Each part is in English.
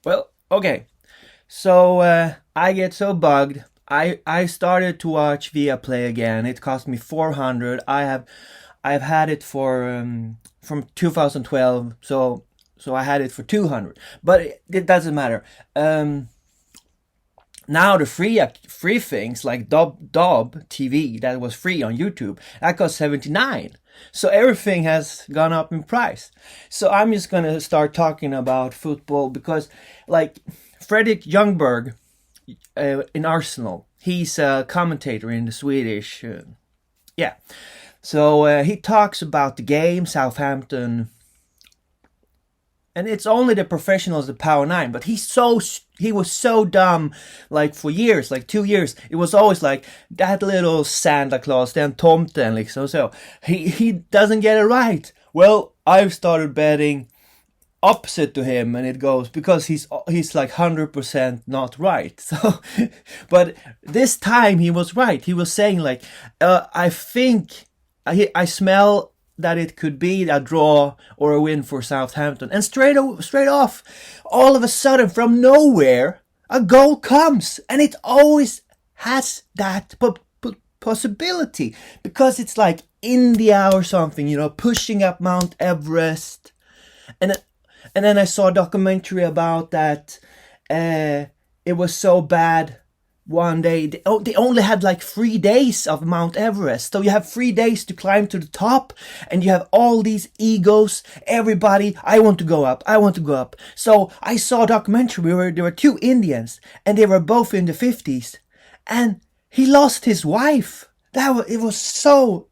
Well, okay. So I get so bugged. I started to watch Viaplay again. It cost me 400. I've had it for from 2012. So I had it for 200. But it doesn't matter. Now the free things like Dob TV that was free on YouTube, that cost 79. So everything has gone up in price. So I'm just gonna start talking about football because, like, Fredrik Ljungberg in Arsenal, he's a commentator in the Swedish. Yeah. So he talks about the game, Southampton, and it's only the professionals, the Power Nine. But he was so dumb, like for years, like 2 years. It was always like that little Santa Claus, then tomten, like so. He doesn't get it right. Well, I've started betting opposite to him, and it goes because he's like 100% not right. So, but this time he was right. He was saying like, I think I smell that it could be a draw or a win for Southampton. And straight off, all of a sudden, from nowhere, a goal comes. And it always has that possibility. Because it's like India or something, pushing up Mount Everest. And then I saw a documentary about that. It was so bad one day. They only had like 3 days of Mount Everest. So you have 3 days to climb to the top, and you have all these egos. Everybody, I want to go up. I want to go up. So I saw a documentary where there were two Indians, and they were both in the 50s, and he lost his wife. It was so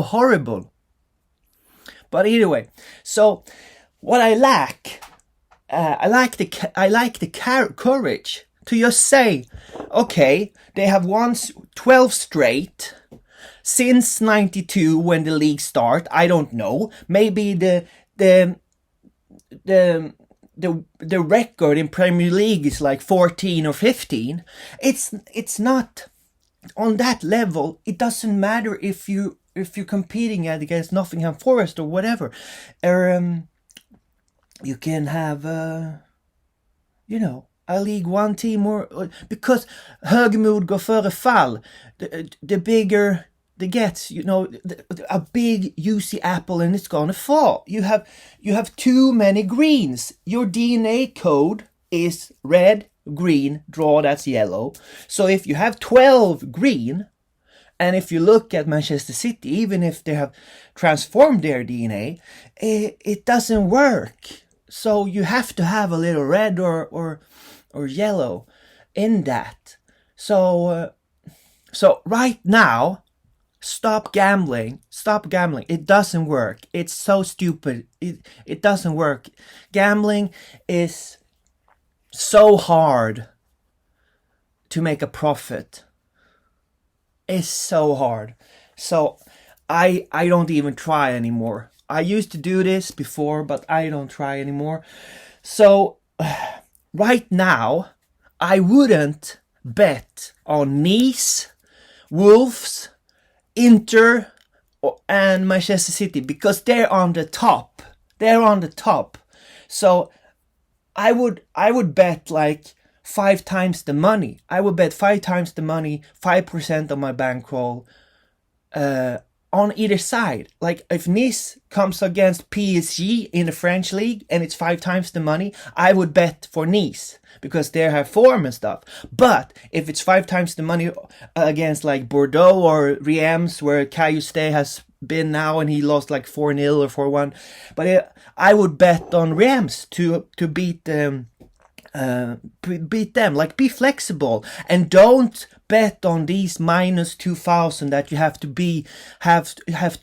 horrible. But anyway, so what I lack. I like the courage to just say, okay, they have won 12 straight since 92 when the league start. I don't know. Maybe the record in Premier League is like 14 or 15. It's not on that level. It doesn't matter if you're competing against Nottingham Forest or whatever. You can have, a League One team, or because högmod går före fall. The bigger it gets, a big juicy apple and it's gonna fall. You have too many greens. Your DNA code is red, green, draw, that's yellow. So if you have 12 green, and if you look at Manchester City, even if they have transformed their DNA, it doesn't work. So you have to have a little red or yellow in that. So right now, stop gambling. Stop gambling. It doesn't work. It's so stupid. It doesn't work. Gambling is so hard to make a profit. It's so hard. So I don't even try anymore. I used to do this before, but I don't try anymore. So right now, I wouldn't bet on Nice, Wolves, Inter, and Manchester City because they're on the top. They're on the top. So I would bet like 5 times the money. I would bet 5 times the money, 5% of my bankroll, on either side. Like if Nice comes against PSG in the French league and it's 5 times the money, I would bet for Nice because they have form and stuff. But if it's 5 times the money against like Bordeaux or Reims, where Cajuste has been now and he lost like 4-0 or 4-1, but I would bet on Reims to beat them. Like be flexible and don't bet on these minus 2,000 that you have to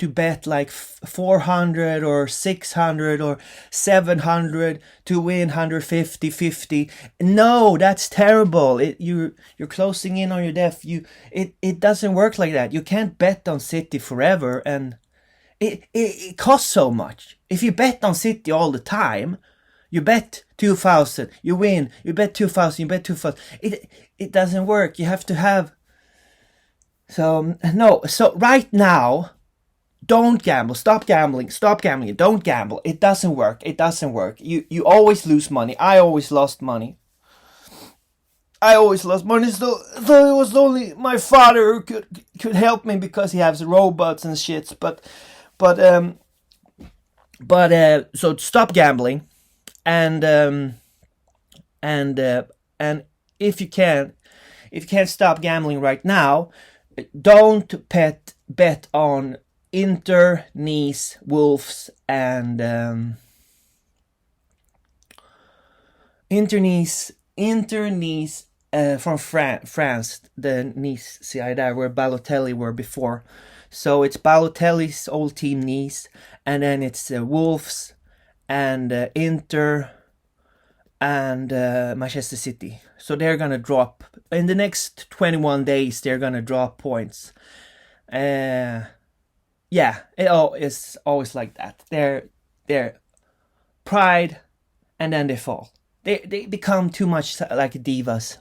bet like 400 or 600 or 700 to win 150. No, that's terrible. You're closing in on your death. It doesn't work like that. You can't bet on City forever, and it costs so much. If you bet on City all the time, you bet 2,000, you win. You bet 2,000, you bet 2,000. It doesn't work. You have to have. So right now, don't gamble. Stop gambling. Stop gambling. Don't gamble. It doesn't work. It doesn't work. You always lose money. I always lost money. So it was only my father who could help me because he has robots and shit. But so stop gambling, and and if you can't stop gambling right now, don't bet on Inter, Nice, Wolves, and Inter Nice from France, the Nice side there where Balotelli were before. So it's Balotelli's old team Nice, and then it's Wolves and Inter and Manchester City. So they're gonna drop in the next 21 days. They're gonna drop points. Yeah, it's always like that. They're pride, and then they fall. They become too much like divas.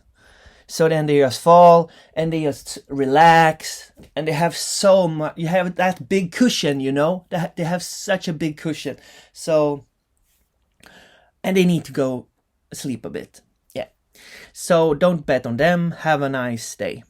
So then they just fall and they just relax, and they have so much. You have that big cushion, They have such a big cushion. So, and they need to go sleep a bit. Yeah. So don't bet on them. Have a nice day.